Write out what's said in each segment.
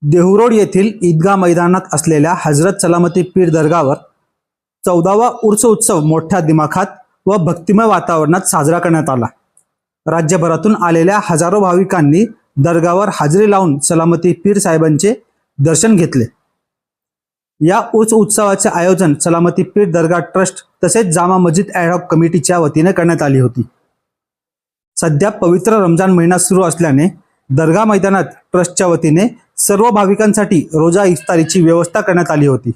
देहूरोड येथील ईदगाह मैदानात असलेल्या हजरत सलामती पीर दर्गावर 14वा उर्स उत्सव मोठ्या दिमाखात व भक्तिमय वातावरणात साजरा करण्यात आला। राज्यभरातून आलेल्या हजारो भाविकांनी दर्गावर हाजरी लावून सलामती पीर साहेबांचे दर्शन घेतले। या उर्स उत्सवाचे आयोजन सलामती पीर दर्गा ट्रस्ट तसेच जामा मस्जिद ॲडहॉक कमिटीच्या वतीने करण्यात आली होती। सध्या पवित्र रमजान महिना सुरू असल्याने दर्गा मैदानात ट्रस्टच्या वतीने सर्व भाविकांसाठी रोजा इफ्तारीची व्यवस्था करण्यात आली होती।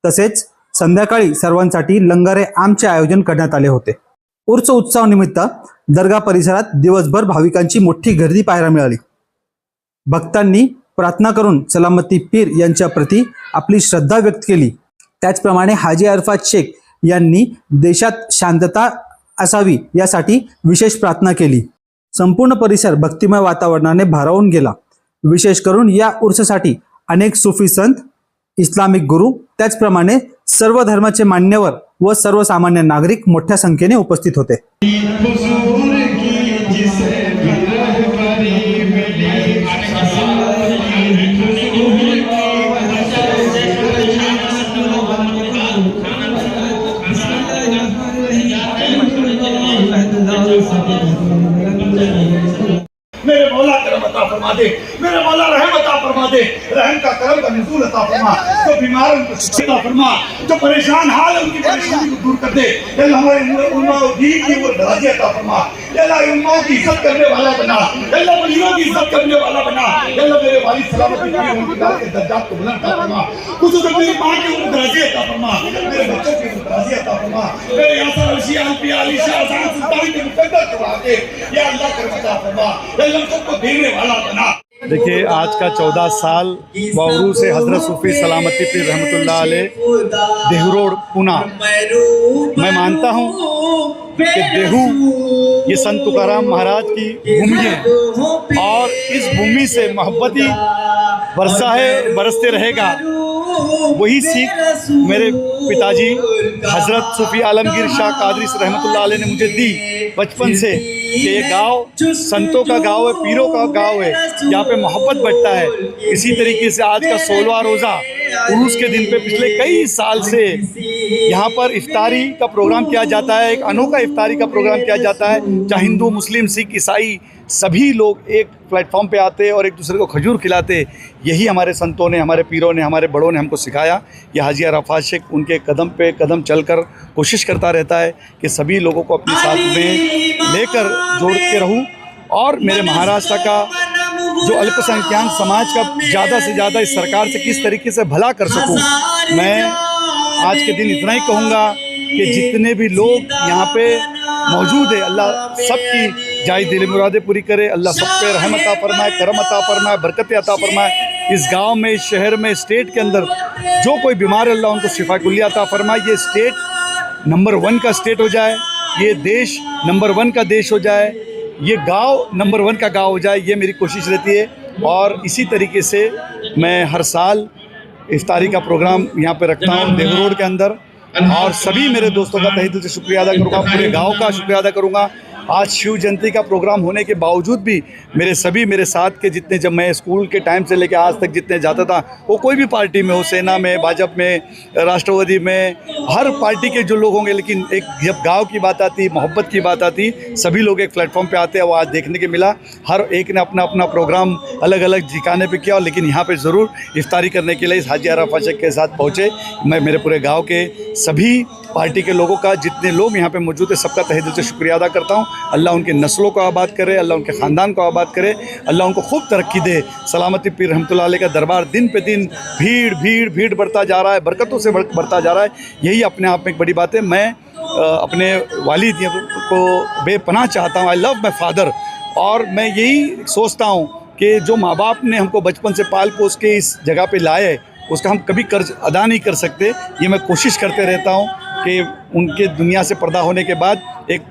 तसेच संध्याकाळी सर्वांसाठी लंगरे आमचे आयोजन करण्यात आले होते। उर्स उत्सवानिमित्त दर्गा परिसरात दिवसभर भाविकांची मोठी गर्दी पाहायला मिळाली। भक्तांनी प्रार्थना करून सलामती पीर यांच्या प्रती आपली श्रद्धा व्यक्त केली। त्याचप्रमाणे हाजी अरफात शेख यांनी देशात शांतता असावी यासाठी विशेष प्रार्थना केली। संपूर्ण परिसर भक्तिमय वातावरणाने भारावून गेला। विशेष करून या उर्ससाठी अनेक सुफी संत, इस्लामिक गुरु, त्याचप्रमाणे सर्व धर्माचे मान्यवर व सर्वसामान्य नागरिक मोठ्या संख्येने उपस्थित होते। मेरे मौला करम अता फरमा दे, मेरे मौला रहम अता फरमा दे, रहम का करम का नुज़ूल अता फरमा, जो बीमार उनको शिफा फरमा, जो परेशान हाल है उनकी परेशानी को दूर कर दे। अल्लाह हमारे उम्मा और दीन की वो दराज़ी अता फरमा, अल्लाह उम्मा की इज्जत करने वाला बना, अल्लाह वलियों की इज्जत करने वाला बना, अल्लाह मेरे वालिद सलामती की उनकी दाद के दर्जात को बुलंद अता फरमा, खुसूसन मेरी मां की उम्र दराज़ी अता फरमा, मेरे बच्चों की उम्र दराज़ी अता फरमा, मेरे यासर रशी आलपी अली शाह जान सुल्तान के मुकद्दर दुआ के या अल्लाह करम अता फरमा, अल्लाह सबको देने वाला बना। देखिए, आज का 14 साल वावरू से हजरत सूफी सलामती पीर रहमतुल्लाह अलैह देहूरोड पुना। मैं मानता हूँ कि देहू ये संत तुकाराम महाराज की भूमि है और इस भूमि से मोहब्बत ही बरसा है, बरसते रहेगा। वही सीख मेरे पिताजी हजरत सूफी आलमगीर शाह कादरी रहमतुल्लाह अलैह ने मुझे दी बचपन से कि ये गाँव संतों का गाँव है, पीरों का गाँव है, यहाँ पे मोहब्बत बढ़ता है। इसी तरीके से आज का 16वां रोज़ा उरूस के दिन पे पिछले कई साल से यहाँ पर इफ्तारी का प्रोग्राम किया जाता है। एक अनोखा इफ्तारी का प्रोग्राम किया जाता है, चाहे हिंदू, मुस्लिम, सिख, ईसाई सभी लोग एक प्लेटफॉर्म पे आते और एक दूसरे को खजूर खिलाते। यही हमारे संतों ने, हमारे पीरों ने, हमारे बड़ों ने हमको सिखाया। ये हाजी अरफात शेख उनके कदम पे कदम चलकर कोशिश करता रहता है कि सभी लोगों को अपने साथ में लेकर जोड़ के रहूं और मेरे महाराष्ट्र का जो अल्पसंख्यक समाज का ज़्यादा से ज़्यादा इस सरकार से किस तरीके से भला कर सकूं। मैं आज के दिन इतना ही कहूँगा कि जितने भी लोग यहाँ पे मौजूद है, अल्लाह सबकी जायज़ दिल मुरादें पूरी करे, अल्लाह सब पे रहमत अता फरमाए, करम अता फरमाए, बरकतें अता फरमाए। इस गांव में, इस शहर में, स्टेट के अंदर जो कोई बीमार है अल्लाह उनको शिफा कुल्ली अता फरमाए। ये स्टेट नंबर 1 का स्टेट हो जाए, ये देश नंबर 1 का देश हो जाए, ये गांव नंबर 1 का गांव हो जाए, ये मेरी कोशिश रहती है। और इसी तरीके से मैं हर साल इफ्तारी का प्रोग्राम यहाँ पे रखता हूँ देहूरोड के अंदर, और सभी मेरे दोस्तों का तहे दिल से शुक्रिया अदा करूँगा, पूरे गांव का शुक्रिया अदा करूँगा। आज शिव जयंती का प्रोग्राम होने के बावजूद भी मेरे साथ के जितने, जब मैं स्कूल के टाइम से लेकर आज तक जितने जाता था, वो कोई भी पार्टी में हो, सेना में, भाजपा में, राष्ट्रवादी में, हर पार्टी के जो लोग होंगे, लेकिन एक जब गांव की बात आती, मोहब्बत की बात आती, सभी लोग एक प्लेटफॉर्म पे आते हैं। वो आज देखने के मिला, हर एक ने अपना अपना प्रोग्राम अलग अलग ठिकाने पे किया, लेकिन यहाँ पे ज़रूर इफ्तारी करने के लिए इस हाजी अरफात शेख के साथ पहुँचे। मैं मेरे पूरे गाँव के सभी पार्टी के लोगों का, जितने लोग यहाँ पे मौजूद है, सबका तहे दिल से शुक्रिया अदा करता हूँ। अल्लाह उनके नस्लों को आबाद करे, अल्लाह उनके ख़ानदान को आबाद करे, अल्लाह उनको खूब तरक्की दे। सलामती पीर रहमतुल्लाह अलैह का दरबार दिन पे दिन भीड़ बढ़ता जा रहा है, बरकतों से बढ़ता जा रहा है। यही अपने आप में एक बड़ी बात है। मैं अपने वालिद को बेपनाह चाहता हूँ, आई लव माई फादर, और मैं यही सोचता हूँ कि जो माँ बाप ने हमको बचपन से पाल पोस के इस जगह पे लाए, उसका हम कभी कर्ज अदा नहीं कर सकते। ये मैं कोशिश करते रहता हूँ कि उनके दुनिया से पर्दा होने के बाद एक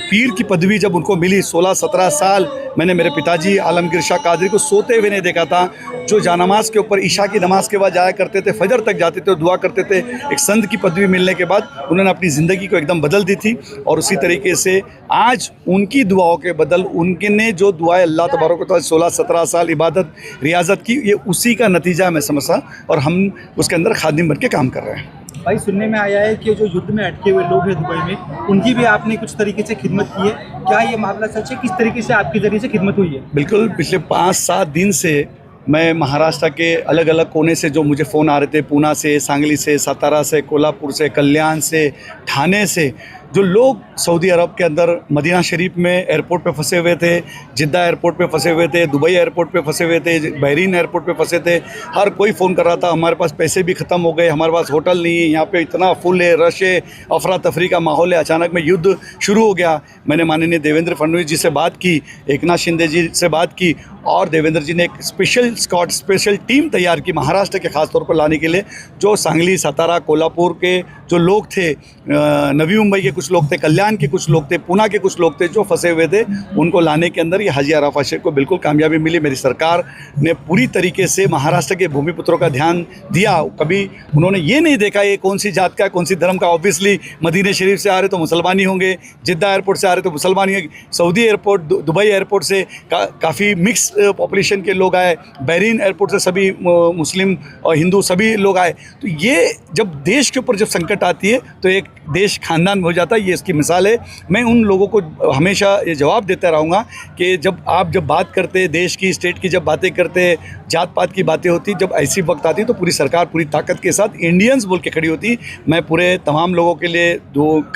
पीर की पदवी जब उनको मिली, 16-17 साल मैंने मेरे पिताजी आलमगीर शाह कादरी को सोते हुए नहीं देखा था, जो जानमाज के ऊपर ईशा की नमाज के बाद जाया करते थे, फजर तक जाते थे और दुआ करते थे। एक संत की पदवी मिलने के बाद उन्होंने अपनी ज़िंदगी को एकदम बदल दी थी। और उसी तरीके से आज उनकी दुआओं के बदल उनके ने जो दुआएं अल्लाह तबारक व तआला 16-17 साल इबादत रियाजत की, ये उसी का नतीजा मैं समझता, और हम उसके अंदर खादिम बन के काम कर रहे हैं। भाई सुनने में आया है कि जो युद्ध में अटके हुए लोग हैं दुबई में, उनकी भी आपने कुछ तरीके से खिदमत की है, क्या ये मामला सच है? किस तरीके से आपके जरिए से खिदमत हुई है? बिल्कुल, पिछले 5-7 दिन से मैं महाराष्ट्र के अलग अलग कोने से जो मुझे फ़ोन आ रहे थे, पूना से, सांगली से, सातारा से, कोल्हापुर से, कल्याण से, ठाणे से, जो लोग सऊदी अरब के अंदर मदीना शरीफ में एयरपोर्ट पे फंसे हुए थे, जिद्दा एयरपोर्ट पे फंसे हुए थे, दुबई एयरपोर्ट पे फंसे हुए थे, बहरीन एयरपोर्ट पे फंसे थे, हर कोई फ़ोन कर रहा था हमारे पास पैसे भी ख़त्म हो गए, हमारे पास होटल नहीं है, यहाँ पे इतना फुल है, रश है, अफरा तफरी का माहौल है, अचानक में युद्ध शुरू हो गया। मैंने माननीय देवेंद्र फडणवीस जी से बात की, एकनाथ शिंदे जी से बात की, और देवेंद्र जी ने एक स्पेशल टीम तैयार की महाराष्ट्र के ख़ास तौर पर लाने के लिए। जो सांगली, सातारा, कोल्हापुर के जो लोग थे, नवी मुंबई के कुछ लोग थे, कल्याण के कुछ लोग थे, पूना के कुछ लोग थे जो फंसे हुए थे, उनको लाने के अंदर ये हाजी अराफात शेख को बिल्कुल कामयाबी मिली। मेरी सरकार ने पूरी तरीके से महाराष्ट्र के भूमिपुत्रों का ध्यान दिया। कभी उन्होंने ये नहीं देखा ये कौन सी जात का, कौन सी धर्म का। ऑब्वियसली मदीने शरीफ से आ रहे तो मुसलमान ही होंगे, जिद्दा एयरपोर्ट से आ रहे तो मुसलमान ही होंगे, सऊदी एयरपोर्ट, दुबई एयरपोर्ट से काफ़ी मिक्स पॉपुलेशन के लोग आए, बहरीन एयरपोर्ट से सभी मुस्लिम और हिंदू सभी लोग आए। तो ये जब देश के ऊपर जब संकट आती है तो एक देश खानदान में हो जाता है, ये इसकी मिसाल है। मैं उन लोगों को हमेशा ये जवाब देता रहूँगा कि जब बात करते देश की, स्टेट की, जब बातें करते, जात पात की बातें होती, जब ऐसी वक्त आती तो पूरी सरकार पूरी ताकत के साथ इंडियंस बोल के खड़ी होती। मैं पूरे तमाम लोगों के लिए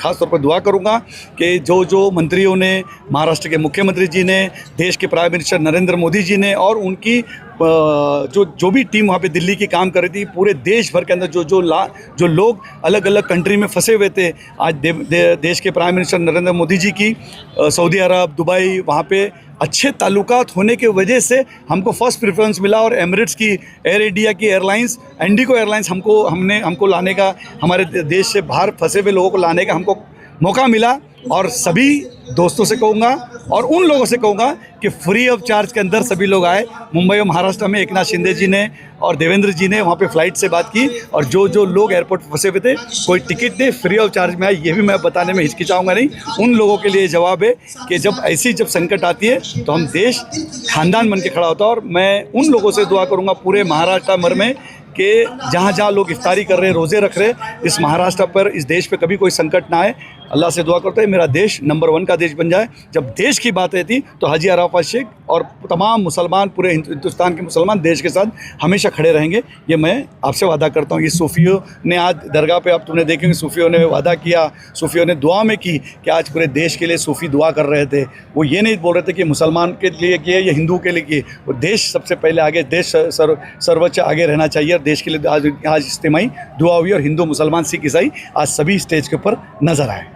खास तौर पर दुआ करूँगा कि जो मंत्रियों ने, महाराष्ट्र के मुख्यमंत्री जी ने, देश के प्राइम मिनिस्टर नरेंद्र मोदी जी ने और उनकी जो भी टीम वहाँ पे दिल्ली की काम कर रही थी, पूरे देश भर के अंदर जो लोग अलग अलग कंट्री में फंसे हुए थे, आज देश के प्राइम मिनिस्टर नरेंद्र मोदी जी की सऊदी अरब, दुबई, वहाँ पे अच्छे ताल्लुकात होने के वजह से हमको फर्स्ट प्रेफरेंस मिला। और एमिरेट्स की, एयर इंडिया की एयरलाइंस, इंडिगो एयरलाइंस हमको लाने का, हमारे देश से बाहर फंसे हुए लोगों को लाने का हमको मौका मिला। और सभी दोस्तों से कहूँगा और उन लोगों से कहूँगा कि फ्री ऑफ चार्ज के अंदर सभी लोग आए। मुंबई और महाराष्ट्र में एकनाथ शिंदे जी ने और देवेंद्र जी ने वहाँ पे फ़्लाइट से बात की, और जो लोग एयरपोर्ट फंसे हुए थे कोई टिकट नहीं, फ्री ऑफ चार्ज में आए। ये भी मैं बताने में हिचकिचाऊँगा नहीं। उन लोगों के लिए जवाब है कि जब संकट आती है तो हम देश खानदान बन के खड़ा होता है। और मैं उन लोगों से दुआ करूँगा पूरे महाराष्ट्र भर में कि जहाँ लोग इफ्तारी कर रहे, रोज़े रख रहे, इस महाराष्ट्र पर, इस देश पे कभी कोई संकट ना आए। अल्लाह से दुआ करते हैं मेरा देश नंबर 1 का देश बन जाए। जब देश की बात रहती तो हाजी अराफात शेख और तमाम मुसलमान, पूरे हिंदुस्तान के मुसलमान देश के साथ हमेशा खड़े रहेंगे, ये मैं आपसे वादा करता हूँ। ये सूफियों ने आज दरगाह पे, आप तुमने देखेंगे, सूफियों ने वादा किया, सूफियों ने दुआ में की कि आज पूरे देश के लिए सूफी दुआ कर रहे थे। वो ये नहीं बोल रहे थे कि मुसलमान के लिए किए या हिंदू के लिए किए, वो देश सबसे पहले आगे, देश सर्वोच्च आगे रहना चाहिए। और देश के लिए आज इज्तिमाई दुआ हुई और हिंदू, मुसलमान, सिख, ईसाई आज सभी स्टेज के ऊपर नज़र आए।